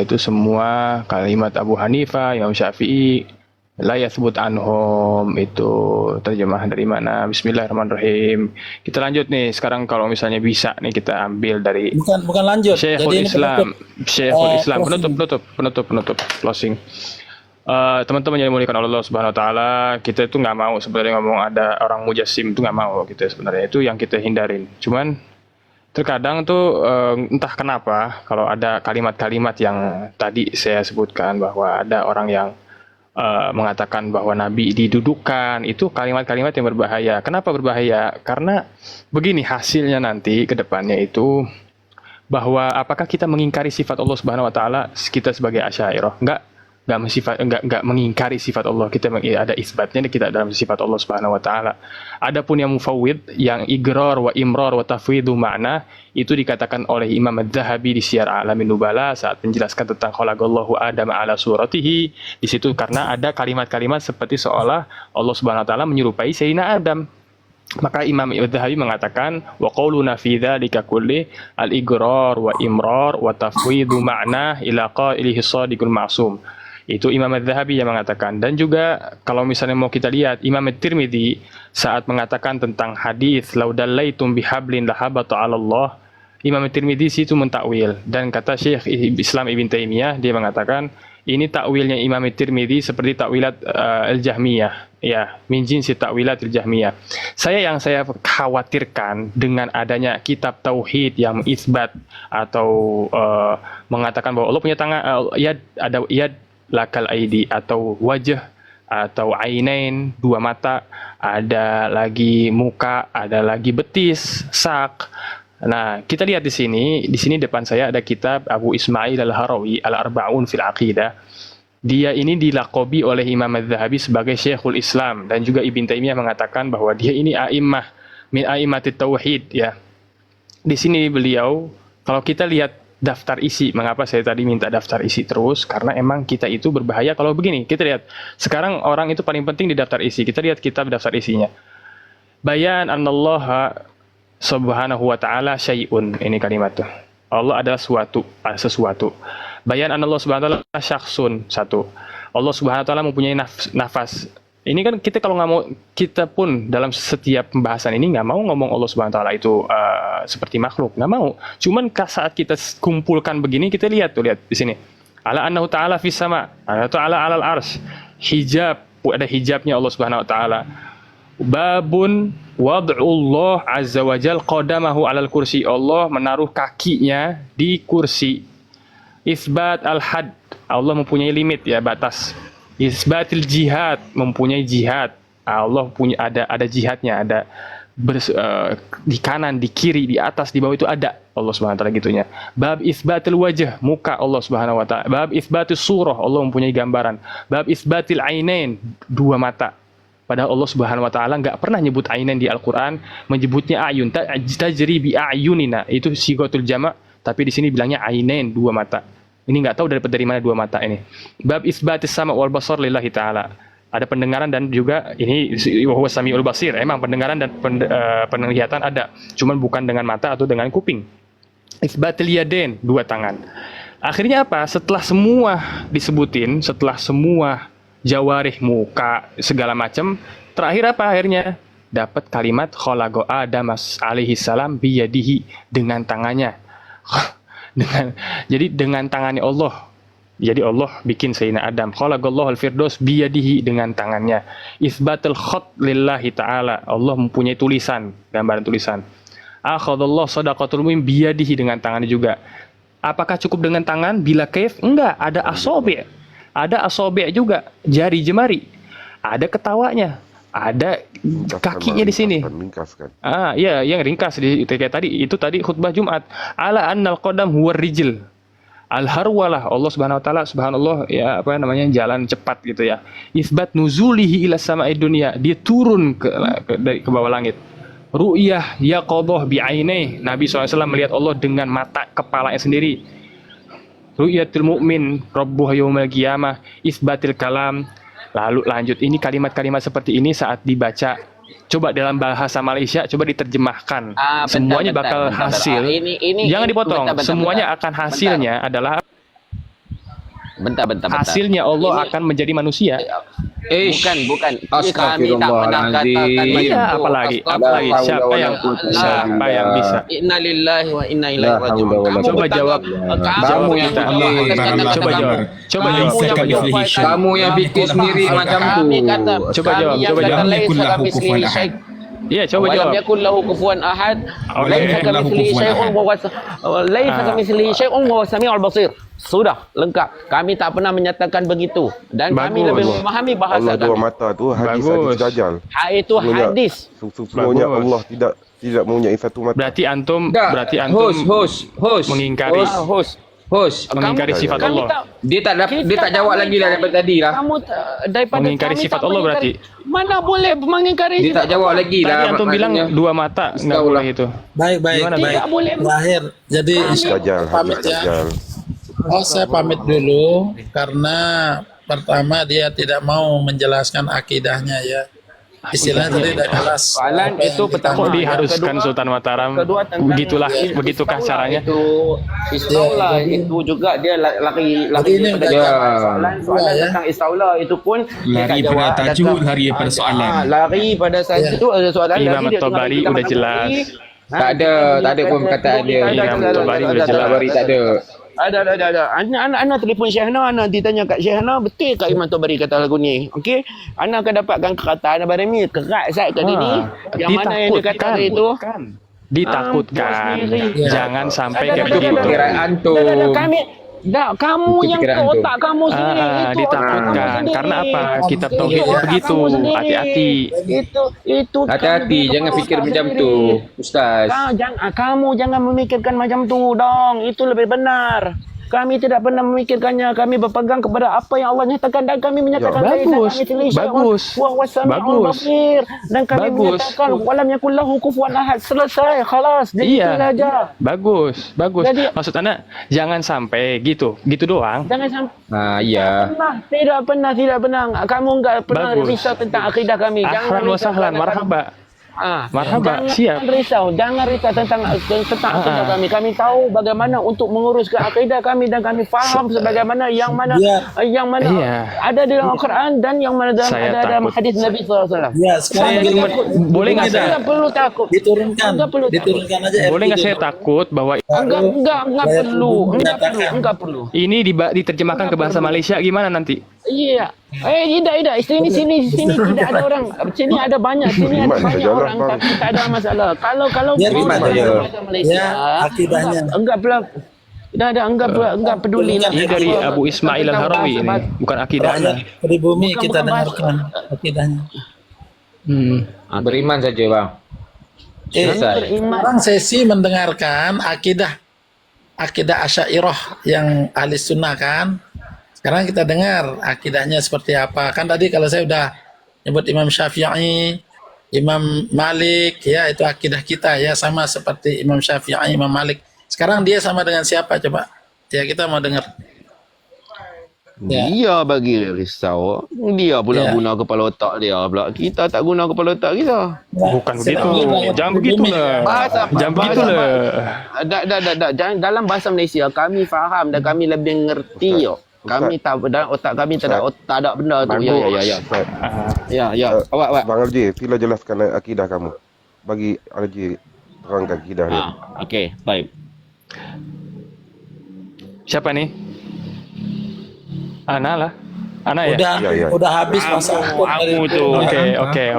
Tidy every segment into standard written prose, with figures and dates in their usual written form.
itu semua kalimat Abu Hanifah, Imam Syafi'i, la yathbut anhum, itu terjemahan dari mana? Bismillahirrahmanirrahim. Kita lanjut nih, sekarang kalau misalnya bisa nih kita ambil dari Bukan lanjut. Jadi Syekhul ini penutup Islam, Syekhul Islam, closing. penutup, closing. Teman-teman yang dimuliakan Allah Subhanahu Wa Taala, kita itu nggak mau sebenarnya ngomong ada orang mujassim, itu nggak mau kita sebenarnya, itu yang kita hindarin. Cuman terkadang tuh entah kenapa kalau ada kalimat-kalimat yang tadi saya sebutkan bahwa ada orang yang mengatakan bahwa Nabi didudukkan, itu kalimat-kalimat yang berbahaya. Kenapa berbahaya? Karena begini hasilnya nanti ke depannya itu, bahwa apakah kita mengingkari sifat Allah Subhanahu Wa Taala, kita sebagai Asy'ariyah nggak mengingkari sifat Allah, kita ada isbatnya kita dalam sifat Allah Subhanahu Wa Taala. Adapun yang mufawwid, yang igrar wa imrar wa tafwidu makna, itu dikatakan oleh Imam Adz-Dzahabi di Syiar A'lamin Nubala saat menjelaskan tentang khalaqallahu Adam ala suratihi. Di situ karena ada kalimat-kalimat seperti seolah Allah Subhanahu Wa Taala menyerupai Sayyidina Adam. Maka Imam Adz-Dzahabi mengatakan wa qauluna fi dzalika kulli al-igrar wa imrar wa tafwidu makna ila qailihi shadiqul ma'sum. Itu Imam Adz-Dzahabi yang mengatakan. Dan juga kalau misalnya mau kita lihat Imam At-Tirmidzi saat mengatakan tentang hadis laudallaitum bihablin lahabata 'ala Allah, Imam At-Tirmidzi itu mentakwil, dan kata Syekh Islam Ibn Taimiyah, dia mengatakan ini takwilnya Imam At-Tirmidzi seperti takwilat Al-Jahmiyah, ya, min jinsi takwilat Al-Jahmiyah. Yang saya khawatirkan dengan adanya kitab tauhid yang isbat atau mengatakan bahwa Allah punya tangan, yad, ada yad lakal aidi, atau wajah, atau ainain, dua mata, ada lagi muka, ada lagi betis, sak. Nah, kita lihat di sini depan saya ada kitab Abu Ismail Al-Harawi Al-Arba'un fil Aqidah. Dia ini dilakobi oleh Imam Adz-Dzahabi sebagai Syekhul Islam, dan juga Ibn Taimiyah mengatakan bahwa dia ini a'immah min a'immatit tauhid, ya. Di sini beliau, kalau kita lihat daftar isi, mengapa saya tadi minta daftar isi terus, karena emang kita itu berbahaya kalau begini. Kita lihat sekarang orang itu paling penting di daftar isi. Kita lihat kitab daftar isinya, bayan anallaha subhanahu wa ta'ala syai'un, ini kalimat tuh, Allah adalah sesuatu. Bayan anallah subhanahu wa ta'ala syakhsun, satu, Allah subhanahu wa ta'ala mempunyai nafas. Ini kan kita kalau nggak mau, kita pun dalam setiap pembahasan ini nggak mau ngomong Allah Subhanahu Wa Taala itu seperti makhluk, nggak mau. Cuman saat kita kumpulkan begini, kita lihat di sini. Ala annahu ta'ala fis sama, ala ta'ala alal ars. Hijab, ada hijabnya Allah Subhanahu Wa Taala. Babun wad'ullah azza wajal qadamahu alal kursi, Allah menaruh kakinya di kursi. Isbat al-had, Allah mempunyai limit, ya, batas. Isbatil jihad, mempunyai jihad, Allah punya ada jihadnya, ada di kanan, di kiri, di atas, di bawah, itu ada Allah Subhanahu wa taala gitunya. Bab isbatil wajah, muka Allah Subhanahu wa taala. Bab isbatil surah, Allah mempunyai gambaran. Bab isbatil ainain, dua mata. Padahal Allah Subhanahu wa taala nggak pernah nyebut ainain di Al-Qur'an, menyebutnya ayun, tajri bi ayunina, itu sigatul jama', tapi di sini bilangnya ainain, dua mata. Ini nggak tahu dari mana dua mata ini. Bab isbatis sama wal basar lillahi ta'ala. Ada pendengaran dan juga ini wa samiul basir. Emang pendengaran dan penglihatan ada, cuman bukan dengan mata atau dengan kuping. Isbatil yadain, dua tangan. Akhirnya apa? Setelah semua disebutin, setelah semua jawarih, muka, segala macam, terakhir apa akhirnya? Dapat kalimat khalaqa Adam alaihi salam biyadihi, dengan tangannya. Jadi dengan tangannya Allah. Jadi Allah bikin Sayyidina Adam. Khalaqallahu al-firdaus biyadihi, dengan tangannya. Isbatul khat lillahi ta'ala, Allah mempunyai tulisan, gambaran tulisan. Akhadallahu sadaqatul mu'min biyadihi, dengan tangannya juga. Apakah cukup dengan tangan? Bila kaif? Enggak, ada asobi'. Ada asobi' juga, jari jemari. Ada ketawanya. Ada kakinya di sini. Ringkas kan? Iya, yang ringkas kayak tadi, itu tadi khutbah Jumat. Ala annal qadam huwa rijl. Al-harwalah, Allah Subhanahu wa taala, subhanallah, ya, apa namanya, jalan cepat gitu, ya. Isbat nuzulihi ila sama'id dunya, dia turun ke bawah langit. Ru'yah yaqadhah bi'ainai, Nabi SAW melihat Allah dengan mata kepalanya sendiri. Ru'yatul mu'min rabbuh yaumil qiyamah, isbatil kalam. Lalu lanjut, ini kalimat-kalimat seperti ini saat dibaca, coba dalam bahasa Malaysia, coba diterjemahkan. Semuanya bakal hasil. Ini Jangan dipotong. Semuanya akan hasilnya adalah Bentar. Hasilnya Allah akan menjadi manusia. Bukan. Kami tak pernah katakan Iya, apalagi siapa yang bisa? Inna lillahi wa inna ilaihi raji'un. Coba jawab yang kita. Coba jawab. Kamu yang bikin sendiri macam tu. Coba jawab. Iya, coba jawab. Walam yakul lahu kufuwan ahad. Laisa kamitslihi syai'un wa huwa samiul basir. Sudah lengkap. Kami tak pernah menyatakan begitu dan kami lebih memahami bahasa Allah dua kami. mata tu hadis Dajjal. Itu hadis. Semuanya Allah tidak mempunyai satu mata. Berarti antum host mengingkari sifat Allah. Dia tak jawab lagi lah daripada tadi lah. Kamu daripada mengingkari sifat Allah berarti. Mana boleh mengingkari Dia tak jawab lagi lah. Tadi antum bilang dua mata enggak boleh itu. Baik. Tidak boleh. Terakhir, jadi Dajjal, pamit ya. Dajjal. Saya pamit dulu karena pertama dia tidak mau menjelaskan akidahnya ya. Istilahnya tadi tidak jelas. Soalan itu pertama Kok diharuskan Sultan Mataram? Begitukah caranya? Itu istaulah itu juga dia lari ini pada soalan tentang istaulah itu pun lari pada tajuk, lari pada soalan. Lari pada saat itu ada soalan Imam At-Tabari udah jelas. Tak ada pun perkataan dia. Imam At-Tabari udah jelas. Tak ada. Ada. Ana telefon Syekhna, ana ditanya kat Syekhna, betul ke Imam Tabari kata lagu ni? Okey. Ana akan dapatkan kata Ana Barami kerat sat kat dia ni. Yang mana yang dia kata itu? Ditakutkan. Jangan sampai kayak begitu. Perkiraan antum. Kamu yang ke otak kamu sendiri itu ditakutkan. Karena apa? Kitab tauhidnya begitu. Hati-hati. Itu Hati-hati, jangan fikir macam tu, Ustaz. Kamu jangan memikirkan macam tu dong. Itu lebih benar. Kami tidak pernah memikirkannya. Kami berpegang kepada apa yang Allah nyatakan dan kami menyatakan bagus. Dan kami menyatakan walam yakul lahu kufuwan ahad. Selesai, khalas. Iya. Aja. Bagus. Jadi, maksud Anda jangan sampai gitu doang. Jangan sampai. Iya. Tidak pernah. Kamu enggak pernah risau tentang akidah kami. Ahlan wa sahlan, marhaba. Marhaba, siap. Jangan risau tentang akidah kami. Kami tahu bagaimana untuk menguruskan akidah kami dan kami faham sebagaimana yang mana ada dalam Al-Quran dan yang mana dalam hadis Nabi SAW. Ya, sekarang boleh nggak saya? Tidak perlu takut. Diturunkan aja. Boleh nggak saya takut bahwa Enggak perlu. ini diterjemahkan ke bahasa Malaysia gimana nanti? Iya. Tidak. Sini tidak ada orang. Sini ada banyak. Sini ada banyak orang tapi tak ada masalah. Kalau Malaysia, akidahnya. Enggak peduli lah. Ini dari Abu Ismail Al-Harawi ini, bukan akidahnya. Pribumi kita dengarkan akidahnya. Beriman saja, Bang. Sekarang sesi mendengarkan akidah Asy'ariyah yang ahli sunnah kan. Sekarang kita dengar akidahnya seperti apa. Kan tadi kalau saya udah nyebut Imam Syafi'i, Imam Malik, ya itu akidah kita ya sama seperti Imam Syafi'i, Imam Malik. Sekarang dia sama dengan siapa coba? Ya kita mau dengar. Dia bagi risau. Dia pula guna kepala otak dia pula. Kita tak guna kepala otak kita. Bukan begitu. Jangan begitulah. Jangan begitulah. Dalam bahasa Malaysia kami faham dan kami lebih ngerti. Kami tak otak kami tak ada benda tu. Ya. Awak. Bang Alji, sila jelaskan akidah kamu. Bagi Alji terangkan akidah ni. Okey, baik. Siapa nih? Ana lah. Ana ya? Udah habis masa aku tuh. Oke.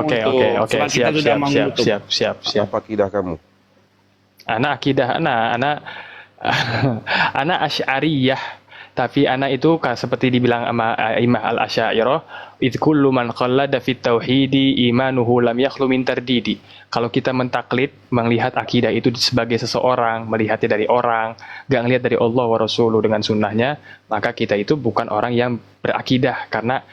Siap. Apa akidah kamu? Ana akidah ana Asy'ariyah. Tapi anak itu seperti dibilang sama Imam Al-Asy'ariyah, "Idz kullu man qallada fit tauhidi imanuhu lam yakhlu min tardidi." Kalau kita mentaklid, melihat akidah itu sebagai seseorang, melihatnya dari orang, gak ngelihat dari Allah wa Rasuluh dengan sunnahnya, maka kita itu bukan orang yang berakidah karena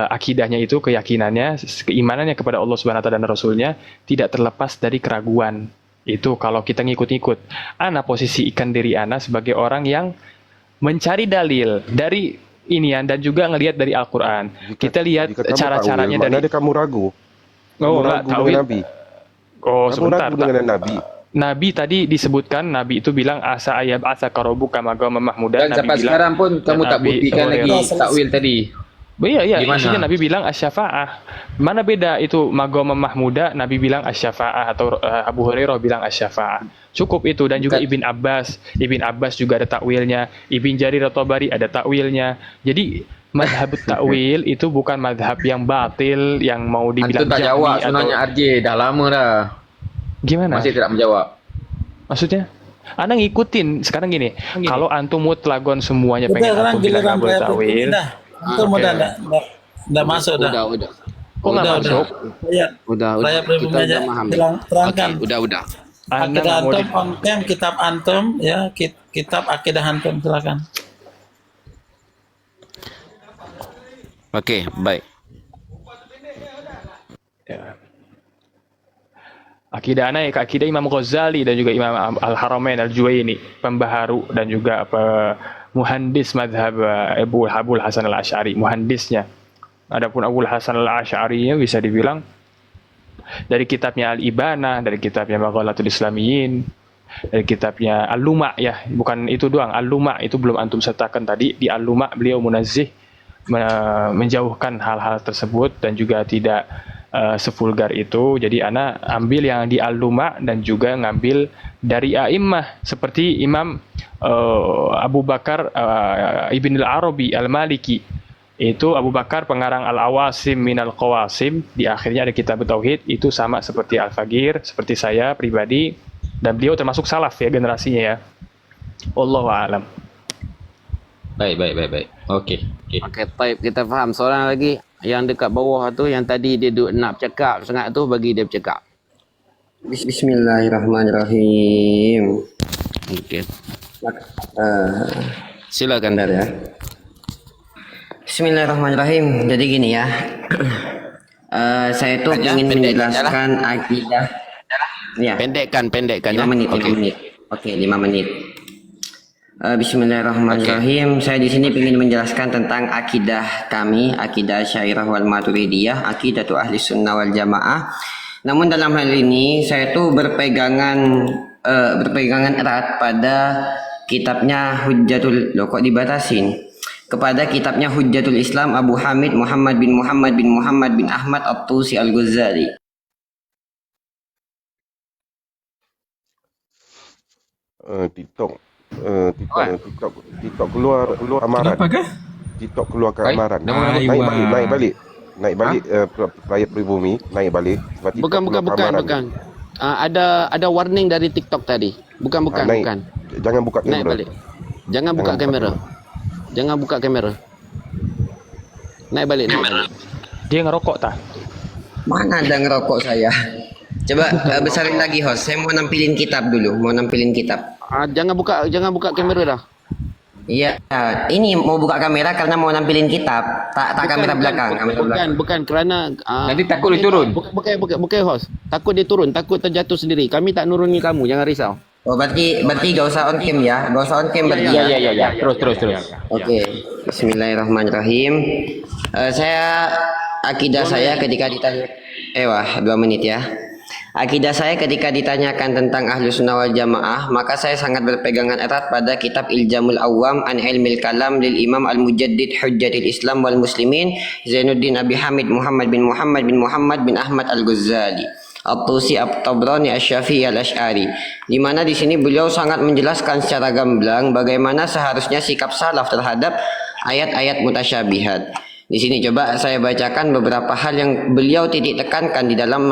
akidahnya itu keyakinannya, keimanannya kepada Allah Subhanahu wa taala dan Rasulnya tidak terlepas dari keraguan. Itu kalau kita ngikut-ngikut. Ana posisikan diri ana sebagai orang yang mencari dalil dari inian dan juga ngelihat dari Al-Quran. Kita lihat cara-caranya dari. Ada kamu ragu? Oh, enggak tahu. Nabi. Oh, kamu sebentar. ragu dengan Nabi. Nabi tadi disebutkan, Nabi itu bilang asa ayab asa karobuka maqaman mahmuda. Dan sampai sekarang pun kamu tak buktikan lagi takwil tadi. Iya, Gimana? maksudnya Nabi bilang asyafa'ah. Mana beda itu maqaman mahmuda, Nabi bilang asyafa'ah, atau Abu Hurairah bilang asyafa'ah. Cukup itu. Dan juga Ibn Abbas juga ada takwilnya. Ibn Jarir at-Tabari ada takwilnya. Jadi madhab takwil itu bukan madhab yang batil, yang mau dibilang Antum tak jawab sebenarnya RJ, dah lama dah. Gimana? Masih tidak menjawab. Maksudnya? Anda ngikutin. Sekarang gini, kalau antum mutlagon semuanya pengen Sekarang antum bilang giliran nggak boleh saya takwil. dah. Antum udah enggak masuk dah. Udah. Kok nggak masuk? Iya. Udah. Saya Kita pribumi aja udah memahami. terangkan. Oke, udah. Anda Akidah nggak mau antum on cam, kitab antum ya, kitab akidah antum, silakan. Oke, baik. Ya. Akidah anak akidah Imam Ghazali dan juga Imam Al-Haramain Al-Juwaini, pembaharu dan juga muhandis madhab Abul Hasan Al-Asy'ari, muhandisnya. Adapun Abul Hasan Al-Asy'ari bisa dibilang dari kitabnya Al-Ibana, dari kitabnya Maghalatul Islamiyyin, dari kitabnya Al-Luma, ya, bukan itu doang. Al-Luma itu belum antum sertakan tadi. Di Al-Luma beliau munazzih, menjauhkan hal-hal tersebut dan juga tidak sevulgar itu. Jadi ana ambil yang di Al-Luma dan juga ngambil dari a'immah seperti Imam Abu Bakar Ibn al-Arabi Al-Maliki. Itu Abu Bakar pengarang Al-Awasim Minal Qawasim, di akhirnya ada kitab Tauhid. Itu sama seperti Al-Fagir, seperti saya pribadi, dan beliau termasuk salaf ya generasinya ya. Wallahu a'lam. Baik. Okey. Okey, baik, kita faham. Seorang lagi yang dekat bawah tu, yang tadi dia duk nak bercakap sangat tu, bagi dia bercakap. Bismillahirrahmanirrahim. Okey. Silakan Dar ya. Bismillahirrahmanirrahim. Jadi gini ya. Saya tuh ingin menjelaskan akidah. Ya. Pendekkan 5 ya. menit, 5 menit. Oke, 5 menit. Bismillahirrahmanirrahim. Saya di sini ingin menjelaskan tentang akidah kami, akidah Asy'ariyah wal Maturidiyah, akidatu ahli sunnah wal jamaah. Namun dalam hal ini saya tuh berpegangan erat pada kitabnya Hujjatul, loh kok dibatasin? Kepada kitabnya Hujjatul Islam Abu Hamid Muhammad bin Ahmad At-Tusi Al-Ghazali. TikTok keluar amaran. Kenapa kah? TikTok keluarkan amaran. Aiwa. Naik balik rakyat pribumi, naik balik. Sebab TikTok Bukan. keluarkan amaran. Ada warning dari TikTok tadi. Bukan. Naik. Jangan buka Naik kamera. balik. Jangan buka kamera. Naik balik. Dia ngerokok tak? Mana ada ngerokok saya? Coba besarin lagi host. Saya mau nampilin kitab dulu. Jangan buka kamera dah. Iya, ini mau buka kamera karena mau nampilin kitab. Tak kamera belakang. Bukan kerana Nanti takut dia turun. Bukan host. Takut dia turun, takut terjatuh sendiri. Kami tak nuruni kamu, jangan risau. Oh, berarti gak usah on cam ya. Gak usah on cam berarti. Ya. Terus. Oke. Bismillahirrahmanirrahim. Akidah saya ketika ditanya 2 menit ya. Akidah saya ketika ditanyakan tentang Ahlus Sunnah wal Jamaah, maka saya sangat berpegangan erat pada kitab Iljamul Awam an Ilmil Kalam lil Imam Al-Mujaddid Hujjatil Islam wal Muslimin Zainuddin Abi Hamid Muhammad bin Ahmad Al-Ghazali At-Tusi At-Tabrani Asy-Syafi'i Al-Asy'ari, di mana di sini beliau sangat menjelaskan secara gamblang bagaimana seharusnya sikap salaf terhadap ayat-ayat mutasyabihat. Di sini coba saya bacakan beberapa hal yang beliau titik tekankan di dalam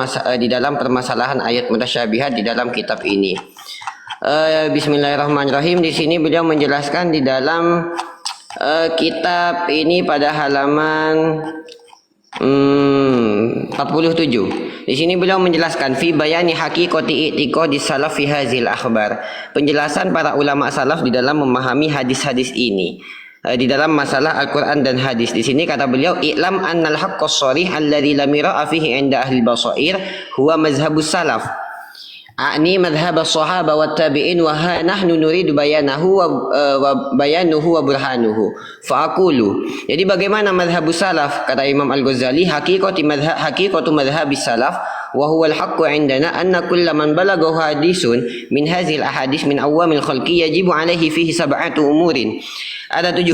permasalahan ayat mutasyabihat di dalam kitab ini. Bismillahirrahmanirrahim. Di sini beliau menjelaskan di dalam kitab ini pada halaman 47. Di sini beliau menjelaskan fi bayani haqiqati i'tiqadi salaf fi hadzal akhbar. Penjelasan para ulama salaf di dalam memahami hadis-hadis ini. Di dalam masalah Al-Quran dan hadis. Di sini kata beliau, i'lam annal haqqas sharih alladzi lam yara'a fihi 'inda ahli basair huwa mazhabus salaf. A'ni madhhab as-sahaba wa tabi'in wa ha nahnu nuridu bayanahu wa bayanuhu wa burhanuhu. Fa'aqulu. Jadi bagaimana madhhabus salaf? Kata Imam Al-Ghazali, haqiqatu madhhabis salaf wa huwa al-haqqu 'indana anna kulla man balaghahu hadisun min hadhihi al-ahadits min awamil khalqi yajibu 'alaihi fihi sab'atu umurin. Ada 7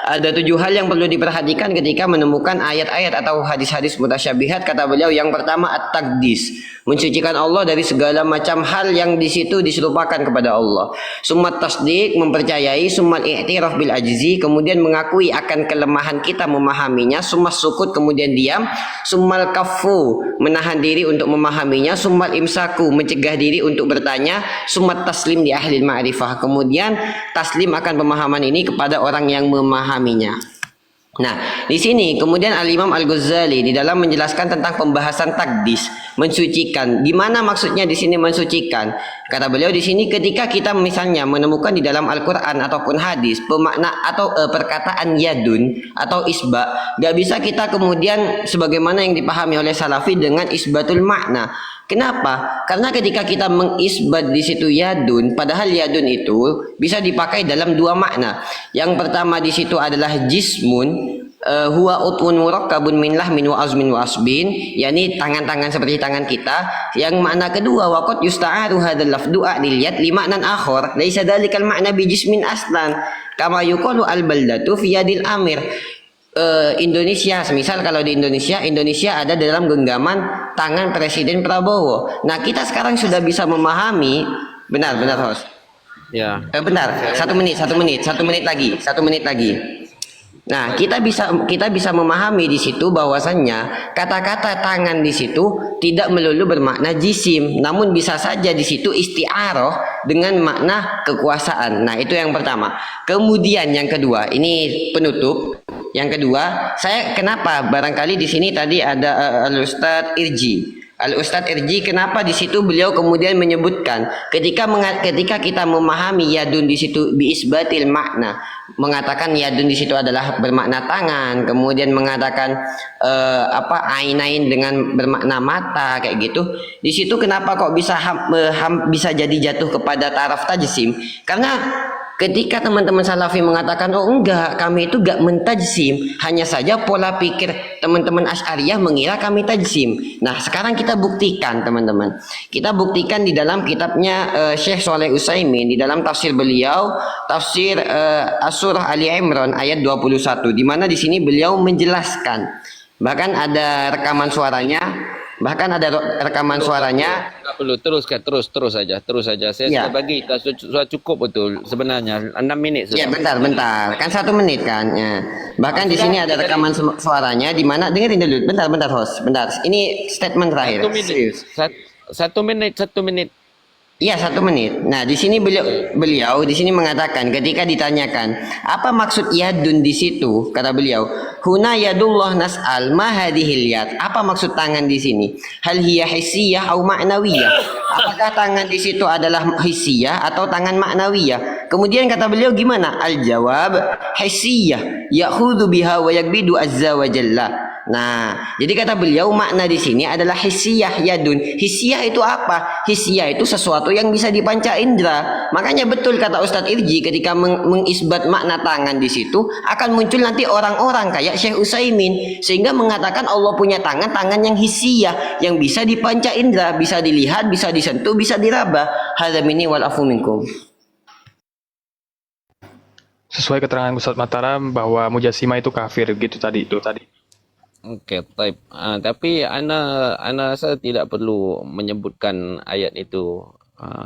ada 7 hal yang perlu diperhatikan ketika menemukan ayat-ayat atau hadis-hadis mutasyabihat. Kata beliau, yang pertama at-taqdis, mensucikan Allah dari segala macam hal yang di situ diserupakan kepada Allah. Summat tasdiq, mempercayai. Summal i'tiraf bil ajzi, kemudian mengakui akan kelemahan kita memahaminya. Summas sukut, kemudian diam. Summal kaffu, menahan diri untuk memahaminya. Summal imsaku, mencegah diri untuk bertanya. Summat taslim di ahli ma'rifah, kemudian taslim akan pemahaman ini kepada orang yang memahaminya. Nah, di sini kemudian Al-Imam Al-Ghazali di dalam menjelaskan tentang pembahasan takdis, mensucikan. Di mana maksudnya di sini mensucikan? Kata beliau di sini, ketika kita misalnya menemukan di dalam Al-Qur'an ataupun hadis pemakna atau perkataan yadun atau isba, gak bisa kita kemudian sebagaimana yang dipahami oleh Salafi dengan isbatul makna. Kenapa? Karena ketika kita mengisbat di situ yadun, padahal yadun itu bisa dipakai dalam 2 makna. Yang pertama di situ adalah jismun, huwa utun murakkabun min lahmin wa azmin wa asbin, yakni tangan-tangan seperti tangan kita. Yang makna kedua, waqad yusta'aru hadzal lafdu lil yad li ma'nan akhar laisa dzalikal ma'na bi jismin aslan kama yuqalu al baldatu fi yadil amir. Indonesia, semisal kalau di Indonesia ada dalam genggaman tangan Presiden Prabowo. Nah, kita sekarang sudah bisa memahami, benar host. Ya. Benar, 1 menit lagi. Nah, kita bisa memahami di situ bahwasannya kata-kata tangan di situ tidak melulu bermakna jisim, namun bisa saja di situ isti'arah dengan makna kekuasaan. Nah, itu yang pertama. Kemudian yang kedua, ini penutup. Yang kedua, saya kenapa barangkali di sini tadi ada Al-Ustadz Irji. Al-Ustadz Irji, kenapa di situ beliau kemudian menyebutkan ketika kita memahami yadun di situ biisbatil makna, mengatakan yadun di situ adalah bermakna tangan, kemudian mengatakan ainain dengan bermakna mata kayak gitu. Di situ kenapa kok bisa jadi jatuh kepada taraf tajsim? Karena ketika teman-teman Salafi mengatakan, oh enggak, kami itu enggak mentajsim, hanya saja pola pikir teman-teman Asy'ariyah mengira kami tajsim. Nah, sekarang kita buktikan teman-teman. Kita buktikan di dalam kitabnya Syekh Shalih Utsaimin, di dalam tafsir beliau, tafsir As-Surah Ali Imran ayat 21, di mana di sini beliau menjelaskan. Bahkan ada rekaman suaranya. Tak perlu, terus saja. Saya sudah bagi, sudah cukup betul sebenarnya 6 minit sudah. Ya, bentar. Kan 1 menit kan. Ya. Bahkan di sini ada rekaman suaranya di mana, dengerin dulu. Bentar host. Bentar. Ini statement terakhir. 1 menit. 1 menit. Iya, 1 menit. Nah, di sini beliau di sini mengatakan ketika ditanyakan apa maksud yadun di situ, kata beliau, huna yadullah nas'al ma hadhil yad. Apa maksud tangan di sini? Hal hiya hissiyah atau ma'nawiyah? Apakah tangan di situ adalah hissiyah atau tangan ma'nawiyah? Kemudian kata beliau gimana? Al jawab hissiyah, ya'khudhu biha wa yakbidu azza wa jalla. Nah, jadi kata beliau makna di sini adalah hissiyah yadun. Hissiyah itu apa? Hissiyah itu sesuatu yang bisa dipanca indera. Makanya betul kata Ustadz Irji ketika mengisbat makna tangan di situ akan muncul nanti orang-orang kayak Syekh Utsaimin sehingga mengatakan Allah punya tangan yang hissiyah yang bisa dipanca indera, bisa dilihat, bisa disentuh, bisa diraba. Hadza minni wal afu minkum. Sesuai keterangan Ustadz Mataram bahwa Mujassimah itu kafir gitu tadi. Okey, baik. Tapi ana rasa tidak perlu menyebutkan ayat itu,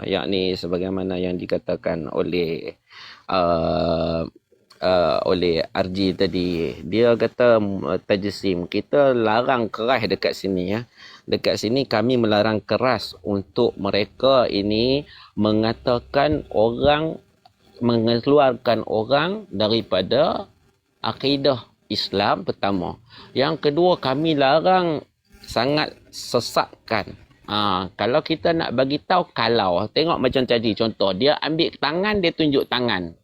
yakni sebagaimana yang dikatakan oleh Arji tadi. Dia kata tajsim, kita larang keras dekat sini ya. Dekat sini kami melarang keras untuk mereka ini mengatakan orang, mengeluarkan orang daripada akidah Islam pertama. Yang kedua, kami larang sangat sesatkan. Kalau kita nak bagi tahu, kalau tengok macam tadi contoh, dia ambil tangan, dia tunjuk tangan.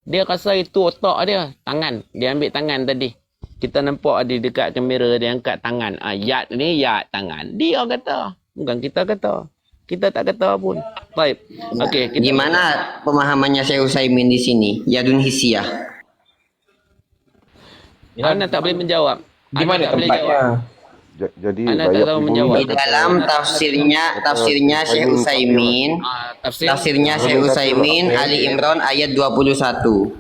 Dia rasa itu otak dia, tangan. Dia ambil tangan tadi. Kita nampak ada dekat kamera dia angkat tangan. Yad ni yad tangan. Dia kata. Bukan kita kata. Kita tak kata pun. Baik. Okey, kita Gimana pemahamannya Syekh Utsaimin di sini? Yadun hisiyah. Ana tak boleh menjawab. Di mana tempatnya? Jadi Anda tak ayat tahu ini menjawab. Di dalam tafsirnya Syekh Utsaimin, tafsirnya Syekh Utsaimin Ali Imran ayat 21.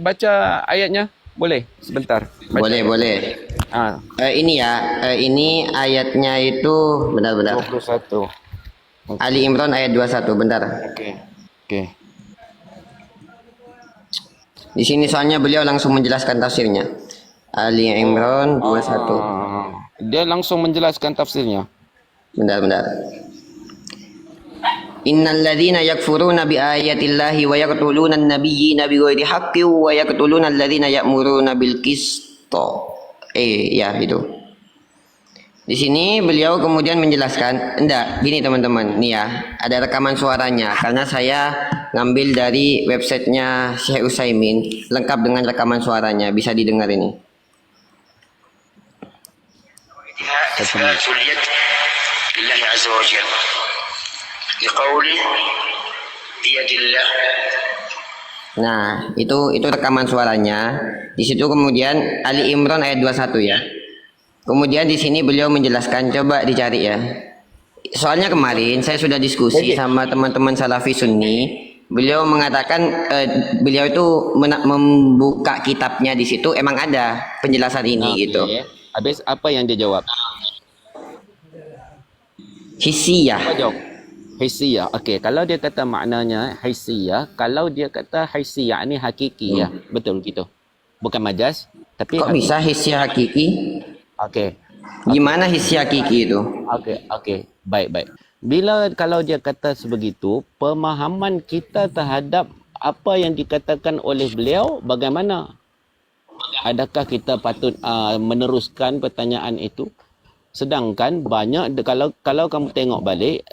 Baca ayatnya. Boleh? Sebentar. Baca. Boleh. Ah, Ini ayatnya itu benar-benar. 21. Ali Imran ayat 21, bentar. Okey. Di sini soalnya beliau langsung menjelaskan tafsirnya. Ali Imran 21. Dia langsung menjelaskan tafsirnya. Bentar. Innal ladzina yakfuruna bi ayatillahi wa yaqtuluna an-nabiyyina bighairi haqqin wa yaqtuluna alladzina ya'muruna bil qist. Ya itu. Di sini beliau kemudian menjelaskan, gini teman-teman, nih ya, ada rekaman suaranya karena saya ngambil dari websitenya Syekh Utsaimin, lengkap dengan rekaman suaranya, bisa didengar ini. Nah, itu rekaman suaranya. Di situ kemudian Ali Imran ayat 21 ya. Kemudian di sini beliau menjelaskan, coba dicari ya. Soalnya kemarin saya sudah diskusi sama teman-teman Salafi Sunni. Beliau mengatakan beliau itu membuka kitabnya di situ emang ada penjelasan ini gitu. Habis apa yang dia jawab? Hisiyah. Apa jawab? Hisiyah. Okey, kalau dia kata maknanya hisiyah, kalau dia kata hisiyah ni hakiki ya. Betul gitu. Bukan majas, tapi Kok bisa hisiyah hakiki? Okey. Gimana hisiyah hakiki itu? Okey. Baik. Kalau dia kata sebegitu, pemahaman kita terhadap apa yang dikatakan oleh beliau bagaimana? Adakah kita patut meneruskan pertanyaan itu? Sedangkan banyak kalau kamu tengok balik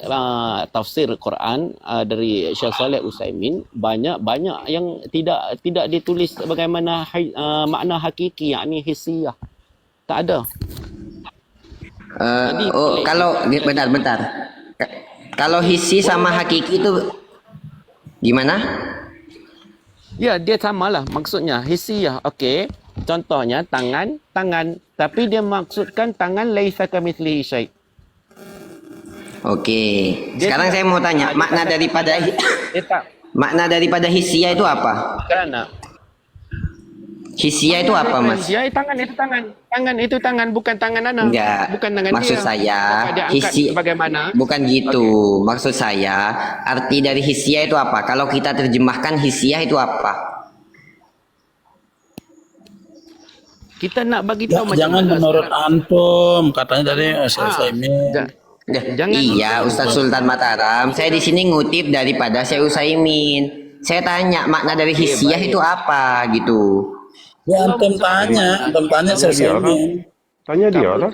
tafsir Quran dari Syekh Saleh Utsaimin, banyak yang tidak ditulis bagaimana makna hakiki, yakni hissiyah. Tak ada. Kalau bentar. Kalau hissi sama hakiki itu gimana? Ya, dia samalah maksudnya. Hissiyah, okey. Contohnya tangan. Tapi dia maksudkan tangan laisa kamitslihi syai'. Okey. Sekarang saya mau tanya, makna daripada hissiyah itu apa? Kerana Hissiyah itu apa, Mas? Ya, tangan itu tangan. Tangan itu tangan, bukan tangan anak. Enggak. Bukan tangan maksud dia. saya Dia angkat bagaimana? Bukan gitu. Okay. Maksud saya arti dari hissiyah itu apa? Kalau kita terjemahkan hissiyah itu apa? Kita nak bagi tahu macam Jangan mana menurut sekarang. antum, katanya dari Syekh Utsaimin. Jangan. Iya, Ustaz Sultan Mataram. Saya di sini ngutip daripada Syekh Utsaimin. Saya tanya makna dari hissiyah itu apa gitu. Ya antum tanya Syekh Utsaimin. Tanya dia lah.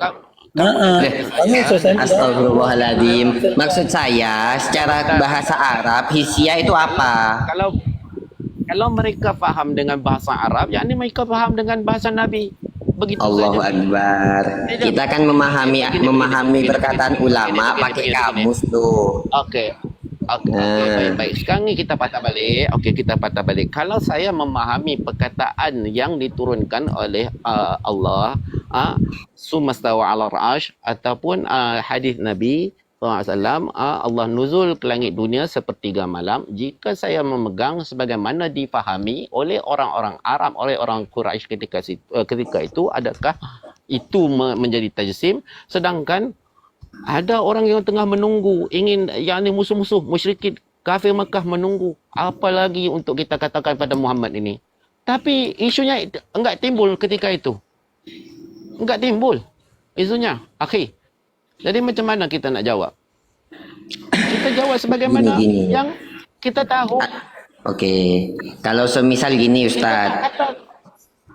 Tanya Syekh Utsaimin. Astagfirullahaladzim. Maksud saya secara bahasa Arab hissiyah itu apa? Kalau mereka faham dengan bahasa Arab, yakni mereka faham dengan bahasa Nabi. Begitu Allahu saja. Akbar. Kita kan memahami perkataan ulama pakai kamus tuh. Okey. Baik. Sekarang ni kita patah balik. Kalau saya memahami perkataan yang diturunkan oleh Allah, sumastawa ala arsh, ataupun hadis Nabi SAW, Allah nuzul ke langit dunia sepertiga malam, jika saya memegang sebagaimana difahami oleh orang-orang Arab, oleh orang Quraisy ketika itu, adakah itu menjadi tajsim? Sedangkan ada orang yang tengah menunggu, yakni musuh-musuh musyrikin kafir Mekah menunggu, apa lagi untuk kita katakan pada Muhammad ini. Tapi isunya enggak timbul ketika itu. Enggak timbul isunya, akhi. Jadi macam mana kita nak jawab? Kita jawab sebagaimana Gini. yang kita tahu. Oke. Kalau semisal gini Ustaz.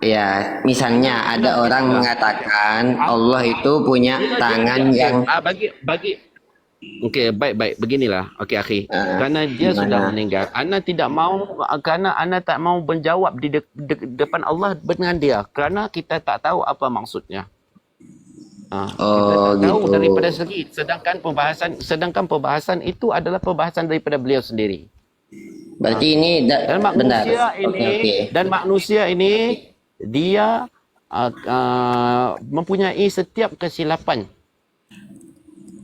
Ya, misalnya ada orang mengatakan Allah itu punya tangan yang Okey, baik. Beginilah. Okey, akhi. Karena dia gimana? sudah meninggal, ana tidak mau, kerana ana tak mau menjawab di depan Allah dengan dia, kerana kita tak tahu apa maksudnya. Kita tak tahu gitu. daripada segi, sedangkan pembahasan itu adalah pembahasan daripada beliau sendiri. Berarti ini Dan benar. manusia ini Oke. dan manusia ini dia mempunyai setiap kesilapan.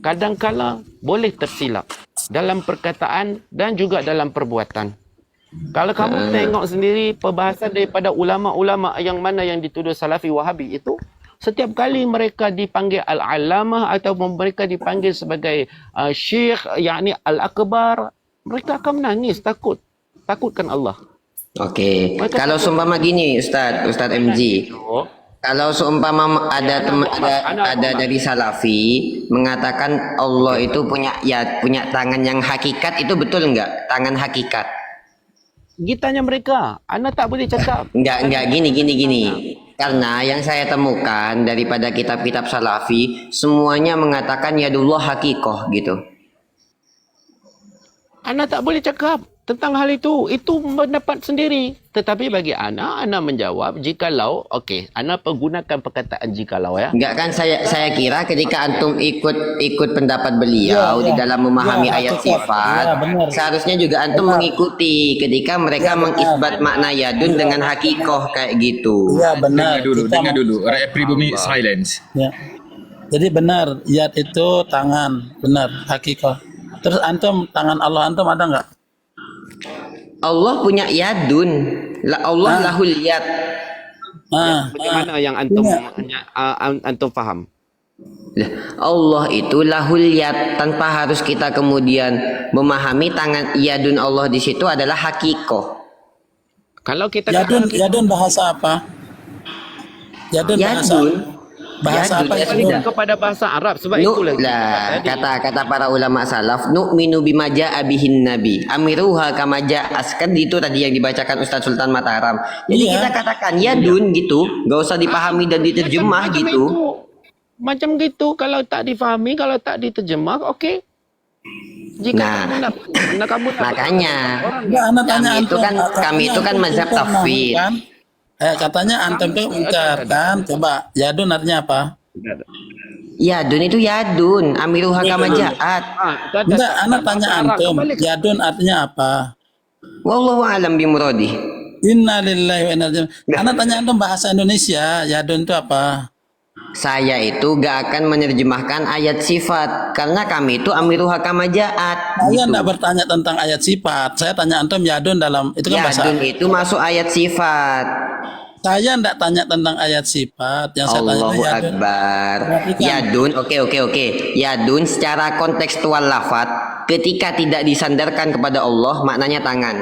Kadang-kala boleh tersilap dalam perkataan dan juga dalam perbuatan. Kalau kamu tengok sendiri perbahasan daripada ulama-ulama yang mana yang dituduh Salafi Wahabi itu, setiap kali mereka dipanggil Al-Alamah atau mereka dipanggil sebagai Syekh, yakni Al-Akbar, mereka akan menangis, takutkan Allah. Oke. Mereka Kalau takut. seumpama gini, Ustaz MG. Kalau seumpama ada dari Salafi mengatakan Allah itu punya tangan yang hakikat, itu betul enggak? Tangan hakikat. Gitanya mereka, anda tak boleh cakap. Enggak gini. Karena yang saya temukan daripada kitab-kitab Salafi semuanya mengatakan yadullah hakikoh gitu. Anda tak boleh cakap tentang hal itu. Itu pendapat sendiri. Tetapi bagi Ana menjawab jikalau, okey, Ana pergunakan perkataan jikalau ya. Enggak kan saya kira ketika antum ikut pendapat beliau di dalam memahami ayat sifat, seharusnya juga antum mengikuti ketika mereka mengisbat makna yadun dengan hakikoh kayak gitu. Ya benar. Dengar dulu. Rakyat pribumi silence. Ya. Jadi benar, yad itu tangan, benar, hakikah. Terus antum, tangan Allah antum ada nggak? Allah punya yadun. Allah lahul yad. Bagaimana yang antum faham? Lah, Allah itu lahul yad, tanpa harus kita kemudian memahami tangan yadun Allah di situ adalah hakikoh. Kalau kita Yadun bahasa apa? Yadun bahasa apa ya? kembalikan kepada bahasa Arab sebab itulah Kata para ulama salaf, nu'minu bima ja'a bihin nabi amiruha kama ja'as, kan itu tadi yang dibacakan Ustaz Sultan Mataram. Jadi kita katakan yadun gitu, gak usah dipahami dan diterjemah gitu. Macam gitu, kalau tak difahami, kalau tak diterjemah, okey. Jika kamu nak Makanya kami itu kan mazhab tafwid. Katanya antum tuh ingkar kan? Coba yadun artinya apa? Yadun itu yadun, amiruha kama ja'at. Enggak, anak tanya antum, yadun artinya apa? Wallahu a'lam bimuradi. Inna lillahi wa inna ilaihi raji'un. Anak tanya antum bahasa Indonesia, yadun itu apa? Saya itu gak akan menerjemahkan ayat sifat karena kami itu amiruha kama ja'at. Saya gitu. enggak bertanya tentang ayat sifat. Saya tanya antum yadun dalam itu kan bahasa. Yadun itu masuk ayat sifat. Saya enggak tanya tentang ayat sifat. Yang saya tanya Allahu itu yadun. Akbar. Perhatikan. Yadun, oke. Yadun secara kontekstual lafat ketika tidak disandarkan kepada Allah maknanya tangan.